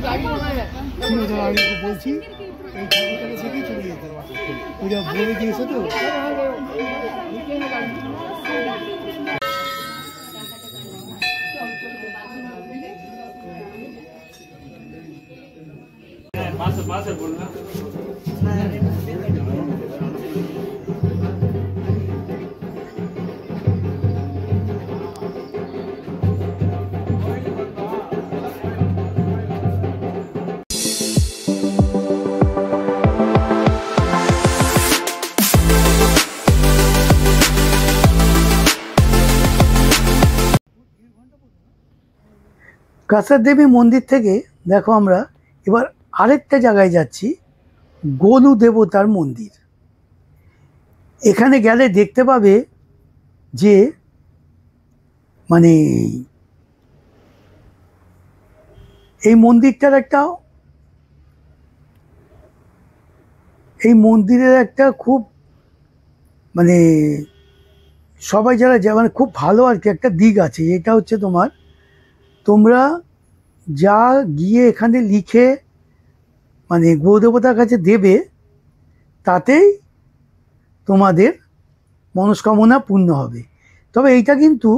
আমি বলছি এই ঠাকুরটাকে থেকেই চলে যেতে ওইটা বলে দিয়েছে তো। কাছার দেবী মন্দির থেকে দেখো আমরা এবার আরেকটা জায়গায় যাচ্ছি, গোলু দেবতার মন্দির। এখানে গেলে দেখতে পাবে যে মানে এই মন্দিরের একটা খুব মানে সবাই যারা মানে খুব ভালো আর কি একটা দিক আছে। এটা হচ্ছে তোমরা যা গিয়ে এখানে লিখে মানে গৌদেবতার কাছে দেবে, তাতেই তোমাদের মনস্কামনা পূর্ণ হবে। তবে এইটা কিন্তু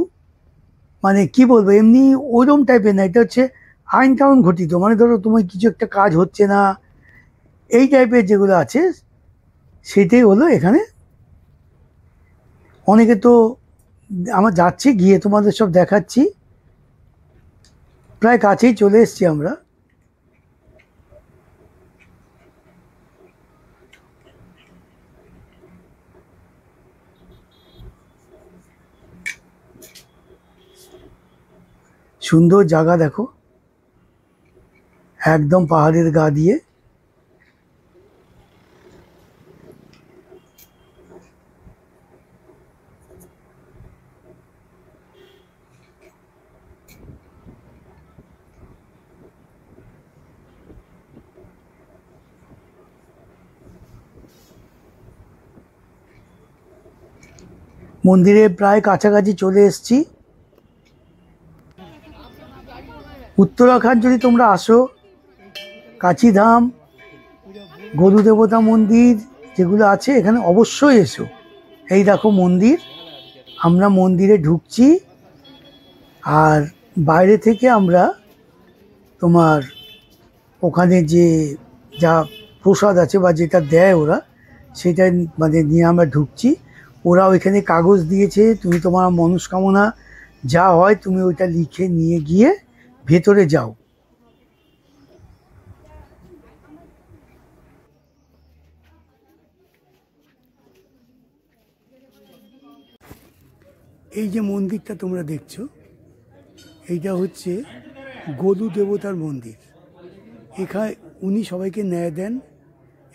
মানে কি বলবো, এমনি ওইরকম টাইপের না, এটা হচ্ছে আইন কানুন ঘটিত। মানে ধরো তোমার কিছু একটা কাজ হচ্ছে না, এই টাইপের যেগুলো আছে সেটাই হলো এখানে। অনেকে তো আমরা যাচ্ছি, গিয়ে তোমাদের সব দেখাচ্ছি। প্রায় কাছেই চলে এসেছি আমরা। সুন্দর জায়গা দেখো, একদম পাহাড়ের গা দিয়ে। মন্দিরে প্রায় কাছাকাছি চলে এসেছি। উত্তরাখণ্ড যদি তোমরা আসো, কাচিধাম, গোলু দেবতা মন্দির যেগুলো আছে এখানে অবশ্যই এসো। এই দেখো মন্দির, আমরা মন্দিরে ঢুকছি। আর বাইরে থেকে আমরা তোমার ওখানে যে যা প্রসাদ আছে বা যেটা দেয় ওরা, সেটা মানে নিয়ে আমরা ঢুকছি। ওরা ওইখানে কাগজ দিয়েছে, তুমি তোমার মনস্কামনা যা হয় তুমি ওইটা লিখে নিয়ে গিয়ে ভেতরে যাও। এই যে মন্দিরটা তোমরা দেখছো, এইটা হচ্ছে গোলু দেবতার মন্দির। এখানে উনি সবাইকে ন্যায় দেন।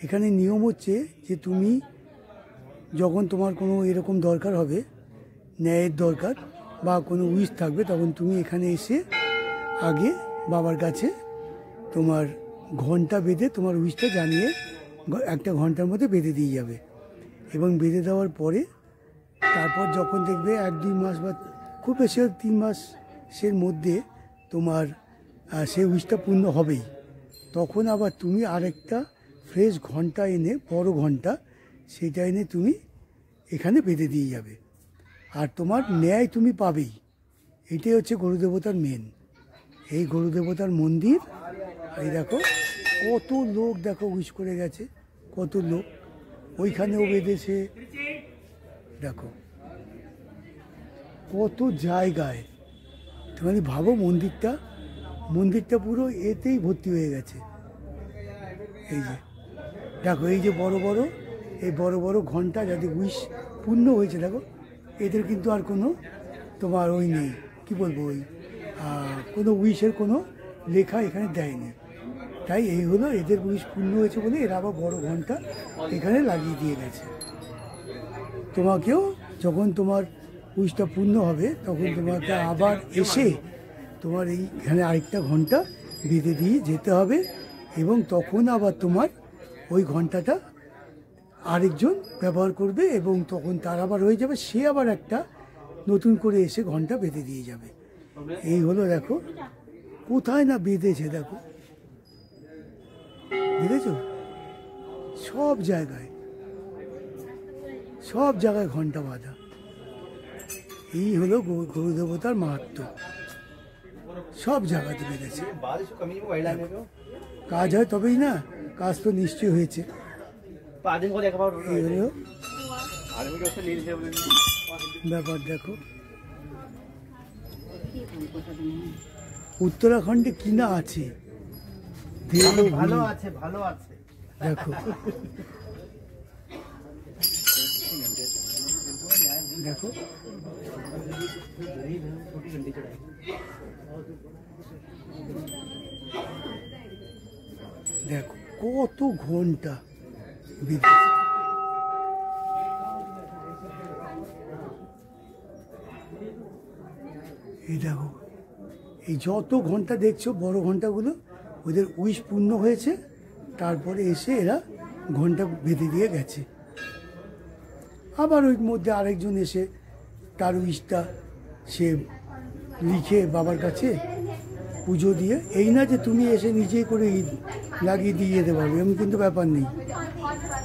এখানে নিয়ম হচ্ছে যে তুমি যখন তোমার কোনো এরকম দরকার হবে, ন্যায়ের দরকার বা কোনো উইশ থাকবে, তখন তুমি এখানে এসে আগে বাবার কাছে তোমার ঘন্টা বেঁধে তোমার উইশটা জানিয়ে একটা ঘন্টার মধ্যে বেঁধে দিয়ে যাবে। এবং বেঁধে দেওয়ার পরে তারপর যখন দেখবে 1-2 মাস বা খুব বেশি 3 মাসের মধ্যে তোমার সে উইশটা পূর্ণ হবেই, তখন আবার তুমি আরেকটা ফ্রেশ ঘন্টা এনে, বড় ঘন্টা, সেটা এনে তুমি এখানে বেঁধে দিয়ে যাবে। আর তোমার ন্যায় তুমি পাবেই। এটাই হচ্ছে গরুদেবতার মেন। এই গরুদেবতার মন্দির। এই দেখো কত লোক, দেখো উইশ করে গেছে কত লোক, ওইখানেও বেঁধেছে। দেখো কত জায়গায়, তুমি ভাবো মন্দিরটা পুরো এতেই ভর্তি হয়ে গেছে। এই যে দেখো, এই যে বড় বড় ঘন্টা, যাদের উইশ পূর্ণ হয়েছে, দেখো এদের কিন্তু আর কোনো তোমার ওই নেই, কি বলবো, ওই কোনো উইশের কোনো লেখা এখানে দেয়নি। তাই এই হলো এদের উইশ পূর্ণ হয়েছে বলে এরা আবার বড় ঘন্টা এখানে লাগিয়ে দিয়ে গেছে। তোমাকেও যখন তোমার উইশটা পূর্ণ হবে, তখন তোমাকে আবার এসে তোমার এইখানে আরেকটা ঘন্টা বেঁধে দিয়ে যেতে হবে। এবং তখন আবার তোমার ওই ঘন্টাটা আরেকজন ব্যবহার করবে, এবং তখন তার আবার হয়ে যাবে, সে আবার একটা নতুন করে এসে ঘন্টা বেঁধে দিয়ে যাবে। এই হলো, দেখো কোথায় না বেঁধেছে, দেখো দেখেছো? সব জায়গায় ঘন্টা বাঁধা। এই হলো গরু দেবতার মাহাত্ম্য। সব জায়গাতে বেঁধেছে। কাজ হয় তবেই না, কাজ তো নিশ্চয়ই হয়েছে। এই হলো ব্যাপার। দেখো উত্তরাখণ্ডে কিনা আছে, ভালো আছে, ভালো আছে। দেখো দেখো দেখো কত ঘন্টা বিদ্যুৎ। এই দেখো, এই যত ঘন্টা দেখছো বড় ঘন্টাগুলো, ওদের উইশ পূর্ণ হয়েছে, তারপরে এসে এরা ঘন্টা বেঁধে দিয়ে গেছে। আবার ওই মধ্যে আরেকজন এসে তার উইশটা সে লিখে বাবার কাছে পুজো দিয়ে, এই না যে তুমি এসে নিজেই করে লাগিয়ে দিয়ে যেতে পারবে, এমন কিন্তু ব্যাপার নেই।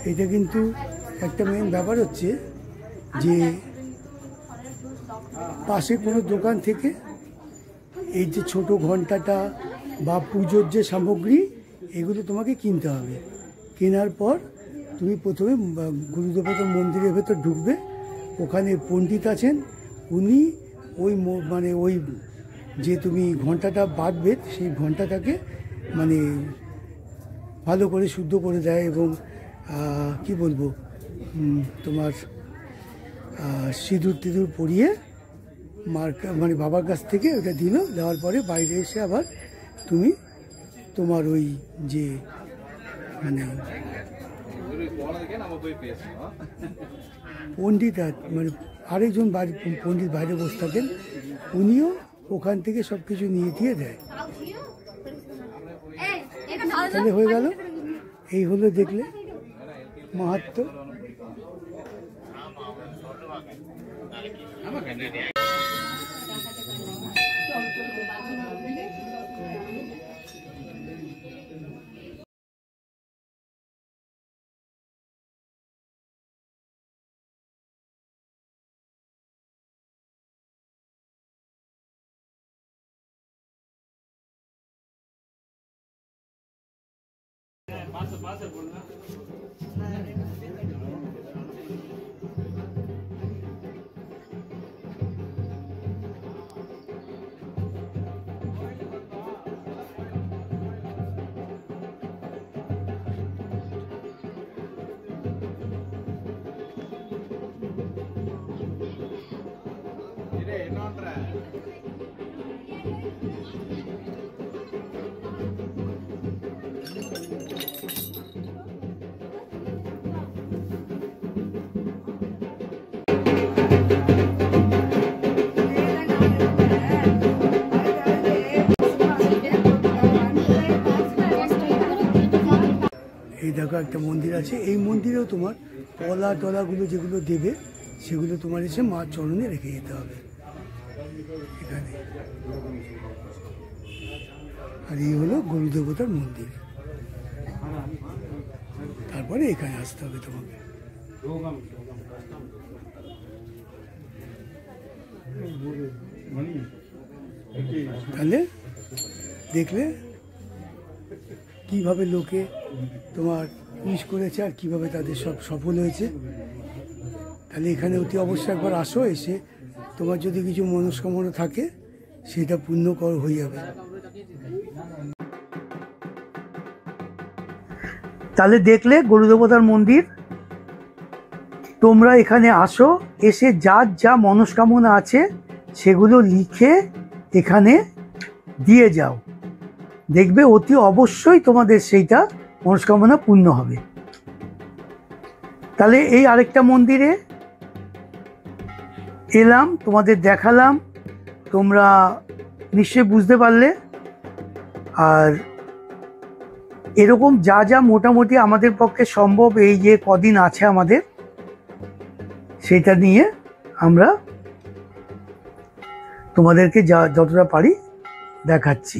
এটা কিন্তু একটা মেন ব্যাপার হচ্ছে যে পাশে কোনো দোকান থেকে এই যে ছোট ঘন্টাটা বা পুজোর যে সামগ্রী, এগুলো তোমাকে কিনতে হবে। কেনার পর তুমি প্রথমে গুরুদেবতার মন্দিরের ভেতর ঢুকবে। ওখানে পণ্ডিত আছেন, উনি ওই মানে ওই যে তুমি ঘন্টাটা বাঁধবে সেই ঘন্টাটাকে মানে ভালো করে শুদ্ধ করে দেয় এবং কি বলবো, তোমার সিঁদুর টিঁদুর পরিয়ে মানে বাবার কাছ থেকে ওটা দিল। দেওয়ার পরে বাইরে এসে আবার তুমি তোমার ওই যে মানে পণ্ডিত মানে আরেকজন পণ্ডিত বাইরে বসে থাকেন, উনিও ওখান থেকে সব কিছু নিয়ে দিয়ে দেয়। তাহলে হয়ে গেল। এই হলো দেখলে মাহাত্ম্য। এই দেখো একটা মন্দির আছে, এই মন্দিরেও তোমার কলা টলাগুলো যেগুলো দেবে সেগুলো তোমার এসে মার চরণে রেখে যেতে হবে এখানে। আর এই হলো গরু দেবতার মন্দির। তারপরে এখানে আসতে হবে তোমাকে। তাহলে দেখলে কিভাবে লোকে তোমার উইশ করেছে আর কিভাবে তাদের সব সফল হয়েছে। তাহলে এখানে অতি অবশ্যই একবার আসো, এসে তোমার যদি কিছু মনস্কামনা থাকে সেটা পূর্ণ হয়ে যাবে। তাহলে দেখলে গরু দেবতার মন্দির। তোমরা এখানে আসো, এসে যার যা মনস্কামনা আছে সেগুলো লিখে এখানে দিয়ে যাও, দেখবে অতি অবশ্যই তোমাদের সেইটা মনস্কামনা পূর্ণ হবে। তাহলে এই আরেকটা মন্দিরে এলাম, তোমাদের দেখালাম, তোমরা নিশ্চয়ই বুঝতে পারলে। আর এরকম যা যা মোটামুটি আমাদের পক্ষে সম্ভব এই যে কদিন আছে আমাদের, সেটা নিয়ে আমরা তোমাদেরকে যতটা পারি দেখাচ্ছি।